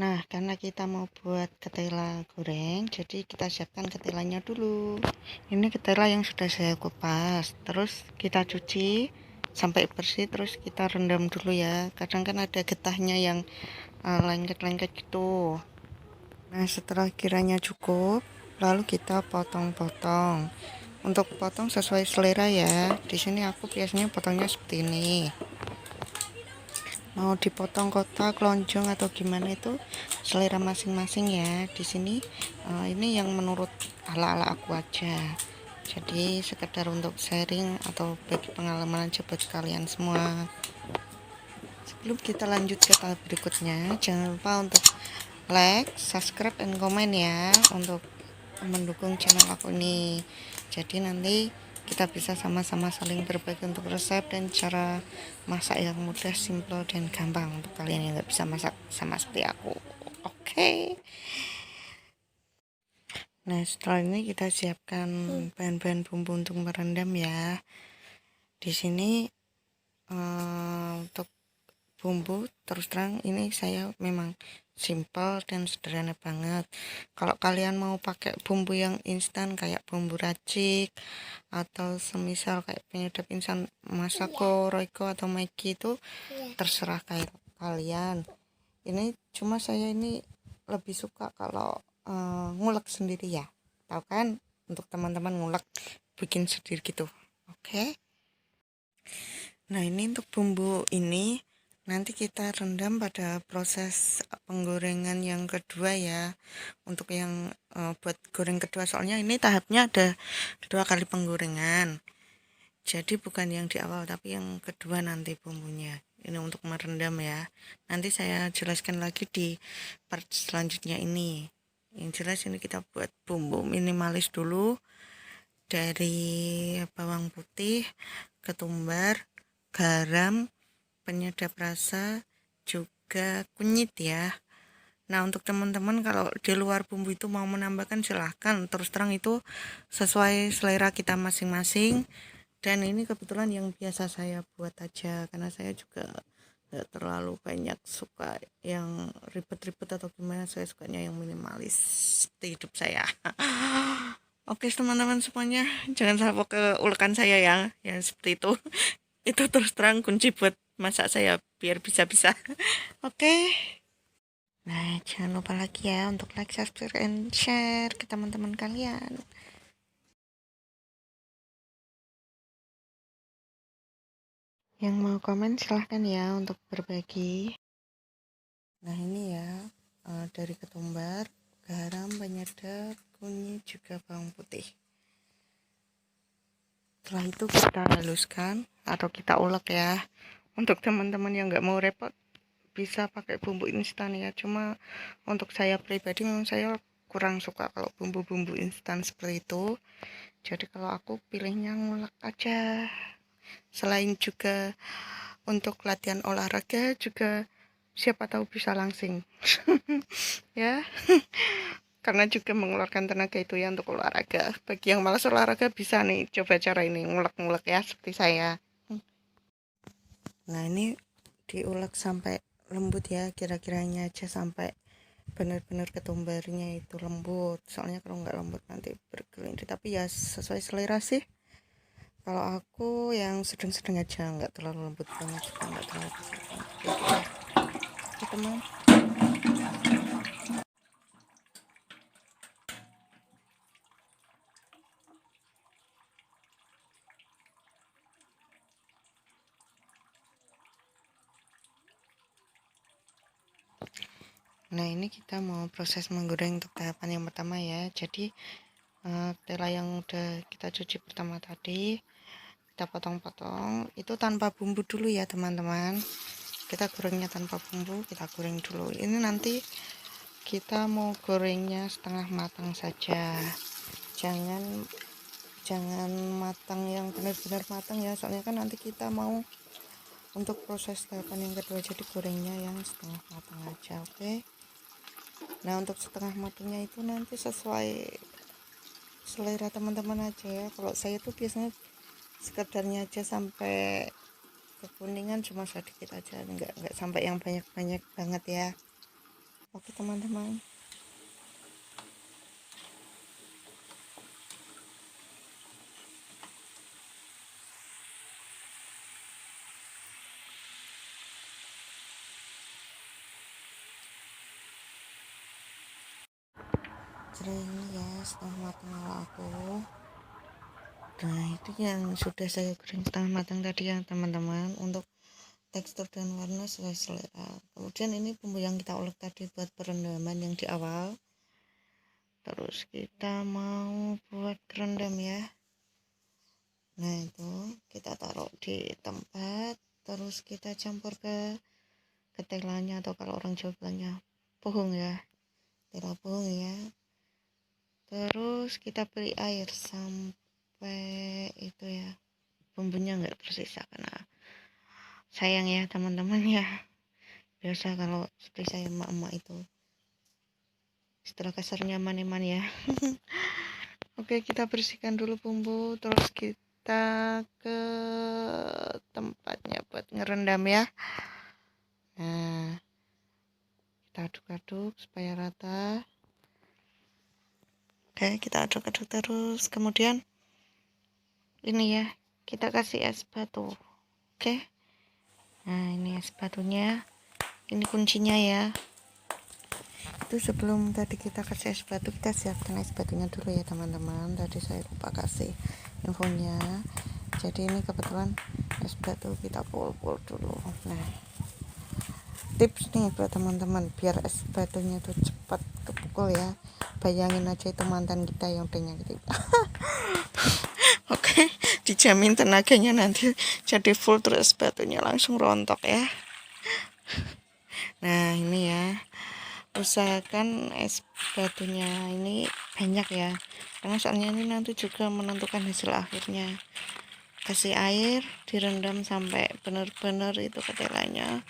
Nah, karena kita mau buat ketela goreng, jadi kita siapkan ketelanya dulu. Ini ketela yang sudah saya kupas, terus kita cuci sampai bersih, terus kita rendam dulu ya. Kadang kan ada getahnya yang lengket-lengket gitu. Nah, setelah kiranya cukup, lalu kita potong-potong. Untuk potong sesuai selera ya. Di sini aku biasanya potongnya seperti ini. Mau dipotong kotak, lonjong atau gimana itu selera masing-masing ya. Di sini ini yang menurut ala-ala aku aja. Jadi sekedar untuk sharing atau bagi pengalaman aja buat kalian semua. Sebelum kita lanjut ke tahap berikutnya, jangan lupa untuk like, subscribe, dan komen ya untuk mendukung channel aku ini. Jadi nanti kita bisa sama-sama saling berbagi untuk resep dan cara masak yang mudah, simple, dan gampang untuk kalian yang nggak bisa masak sama seperti aku. Oke. Nah, setelah ini kita siapkan bahan-bahan bumbu untuk merendam ya. Di sini untuk bumbu terus terang ini saya memang simple dan sederhana banget. Kalau kalian mau pakai bumbu yang instan kayak bumbu racik atau semisal kayak penyedap instan Masako, Royco atau Maggi itu terserah kayak kalian. Ini cuma saya ini lebih suka kalau ngulek sendiri ya. Tahu kan untuk teman-teman ngulek bikin sendiri gitu. Oke. Nah, ini untuk bumbu ini nanti kita rendam pada proses penggorengan yang kedua ya. Untuk yang buat goreng kedua, soalnya ini tahapnya ada 2 kali penggorengan. Jadi bukan yang di awal tapi yang kedua nanti bumbunya. Ini untuk merendam ya. Nanti saya jelaskan lagi di part selanjutnya ini. Yang jelas ini kita buat bumbu minimalis dulu, dari bawang putih, ketumbar, garam, penyedap rasa, juga kunyit ya. Nah, untuk teman-teman kalau di luar bumbu itu mau menambahkan silahkan, terus terang itu sesuai selera kita masing-masing. Dan ini kebetulan yang biasa saya buat aja, karena saya juga nggak terlalu banyak suka yang ribet-ribet atau gimana. Saya sukanya yang minimalis di hidup saya. Oke teman-teman semuanya, jangan salvo ke ulekan saya ya seperti itu. Itu terus terang kunci buat masak saya biar bisa-bisa. Oke. Nah, jangan lupa lagi ya untuk like, subscribe, and share ke teman-teman kalian. Yang mau komen silahkan ya untuk berbagi. Nah, ini ya dari ketumbar, garam, penyedap, kunyit, juga bawang putih. Setelah itu kita haluskan atau kita ulek ya. Untuk teman-teman yang nggak mau repot bisa pakai bumbu instan ya. Cuma untuk saya pribadi memang saya kurang suka kalau bumbu-bumbu instan seperti itu. Jadi kalau aku pilihnya ngulek aja. Selain juga untuk latihan olahraga juga siapa tahu bisa langsing. Ya. Karena juga mengeluarkan tenaga itu ya untuk olahraga. Bagi yang malas olahraga bisa nih coba cara ini ngulek-ngulek ya seperti saya. Nah, ini diulek sampai lembut ya, kira-kiranya aja sampai benar-benar ketumbarnya itu lembut. Soalnya kalau nggak lembut nanti berkelindir. Tapi ya sesuai selera sih. Kalau aku yang sedang-sedang aja, nggak terlalu lembut banget juga nggak terlalu kasar banget. Oke teman. Nah, ini kita mau proses menggoreng untuk tahapan yang pertama ya. Jadi tela yang udah kita cuci pertama tadi kita potong-potong itu tanpa bumbu dulu ya teman-teman. Kita gorengnya tanpa bumbu, kita goreng dulu. Ini nanti kita mau gorengnya setengah matang saja, jangan matang yang benar-benar matang ya, soalnya kan nanti kita mau untuk proses tahapan yang kedua, jadi gorengnya yang setengah matang aja. Oke. Nah, untuk setengah matangnya itu nanti sesuai selera teman-teman aja ya. Kalau saya tuh biasanya sekedarnya aja sampai kekuningan, cuma sedikit aja, nggak sampai yang banyak-banyak banget ya. Oke teman-teman, jreng ya setengah matang ala aku. Nah itu yang sudah saya goreng setengah matang tadi ya teman-teman. Untuk tekstur dan warna sesuai selera. Kemudian ini bumbu yang kita ulek tadi buat perendaman yang di awal. Terus kita mau buat rendam ya. Nah itu kita taruh di tempat, terus kita campur ke ketelanya, atau kalau orang Jawa bilangnya pohong ya, tela pohong ya. Terus kita beri air sampai itu ya bumbunya nggak tersisa, karena sayang ya teman-teman ya, biasa kalau seperti saya emak-emak itu istilah kasarnya maneman ya. Oke, kita bersihkan dulu bumbu, terus kita ke tempatnya buat ngerendam ya. Nah kita aduk-aduk supaya rata. Oke, kita aduk-aduk terus. Kemudian ini ya, kita kasih es batu. Oke, nah ini es batunya, ini kuncinya ya. Itu sebelum tadi kita kasih es batu, kita siapkan es batunya dulu ya teman-teman. Tadi saya lupa kasih infonya. Jadi ini kebetulan es batu kita pul-pul dulu. Nah tips nih buat teman-teman biar es batunya tuh cepat kepukul ya. Bayangin aja itu mantan kita yang udah nyakitin. Oke, dijamin tenaganya nanti jadi full, terus es batunya langsung rontok ya. Nah ini ya, usahakan es batunya ini banyak ya, karena soalnya ini nanti juga menentukan hasil akhirnya. Kasih air, direndam sampai benar-benar itu ketelanya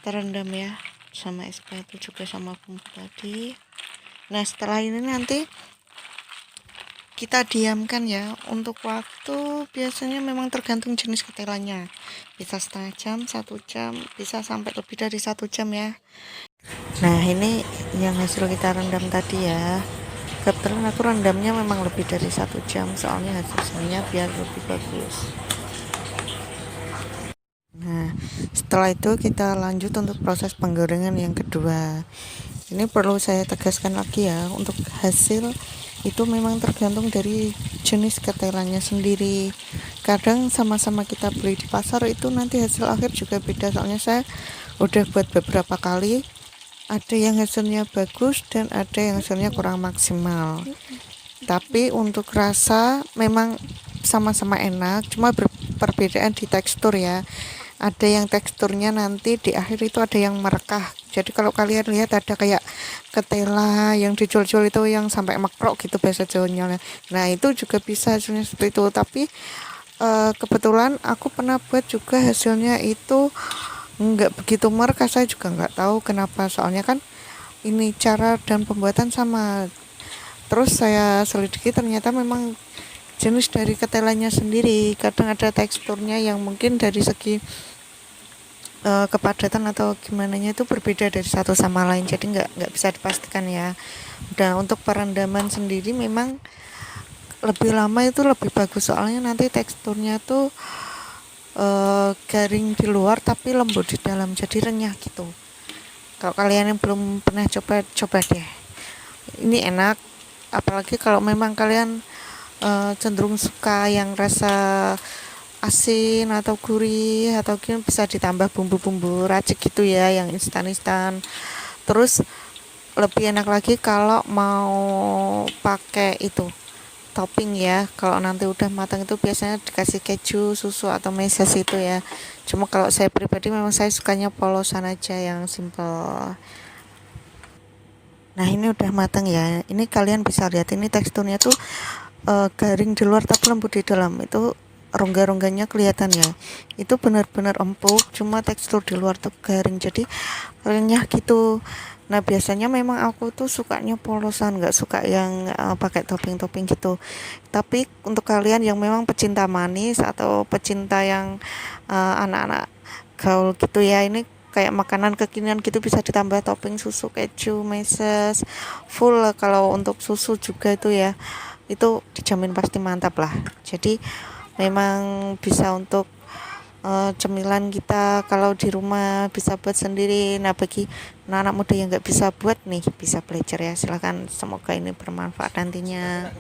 terendam ya, sama es batu juga sama bumbu tadi. Nah setelah ini nanti kita diamkan ya, untuk waktu biasanya memang tergantung jenis ketelanya, bisa setengah jam, 1 jam, bisa sampai lebih dari 1 jam ya. Nah ini yang hasil kita rendam tadi ya, kebetulan aku rendamnya memang lebih dari 1 jam, soalnya hasilnya biar lebih bagus. Nah setelah itu kita lanjut untuk proses penggorengan yang kedua. Ini perlu saya tegaskan lagi ya, untuk hasil itu memang tergantung dari jenis ketelannya sendiri. Kadang sama-sama kita beli di pasar itu nanti hasil akhir juga beda, soalnya saya udah buat beberapa kali, ada yang hasilnya bagus dan ada yang hasilnya kurang maksimal. Tapi untuk rasa memang sama-sama enak, cuma perbedaan di tekstur ya. Ada yang teksturnya nanti di akhir itu ada yang merekah. Jadi kalau kalian lihat ada kayak ketela yang dijual-jual itu yang sampai makrok gitu bahasa Jawanya. Nah itu juga bisa hasilnya seperti itu. Tapi kebetulan aku pernah buat juga hasilnya itu nggak begitu merekah. Saya juga nggak tahu kenapa, soalnya kan ini cara dan pembuatan sama. Terus saya selidiki, ternyata memang jenis dari ketelanya sendiri, kadang ada teksturnya yang mungkin dari segi kepadatan atau gimana nya itu berbeda dari satu sama lain, jadi nggak bisa dipastikan ya. Dan untuk perendaman sendiri memang lebih lama itu lebih bagus, soalnya nanti teksturnya tuh garing di luar tapi lembut di dalam, jadi renyah gitu. Kalau kalian yang belum pernah coba deh, ini enak. Apalagi kalau memang kalian cenderung suka yang rasa asin atau gurih, atau mungkin bisa ditambah bumbu-bumbu racik gitu ya, yang instan-instan. Terus lebih enak lagi kalau mau pakai itu topping ya. Kalau nanti udah matang itu biasanya dikasih keju, susu atau meses itu ya. Cuma kalau saya pribadi memang saya sukanya polosan aja yang simple. Nah ini udah matang ya, ini kalian bisa lihat ini teksturnya tuh garing di luar tapi lembut di dalam. Itu rongga-rongganya kelihatan ya, itu benar-benar empuk, cuma tekstur di luar tuh garing, jadi renyah gitu. Nah biasanya memang aku tuh sukanya polosan, nggak suka yang pakai topping-topping gitu. Tapi untuk kalian yang memang pecinta manis atau pecinta yang anak-anak gaul gitu ya, ini kayak makanan kekinian gitu, bisa ditambah topping susu, keju, meses, full lah. Kalau untuk susu juga itu ya, itu dijamin pasti mantap lah. Jadi memang bisa untuk cemilan kita kalau di rumah, bisa buat sendiri. Nah, bagi anak-anak muda yang nggak bisa buat nih, bisa belajar ya, silahkan. Semoga ini bermanfaat nantinya.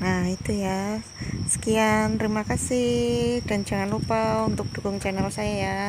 Nah itu ya, sekian, terima kasih, dan jangan lupa untuk dukung channel saya ya.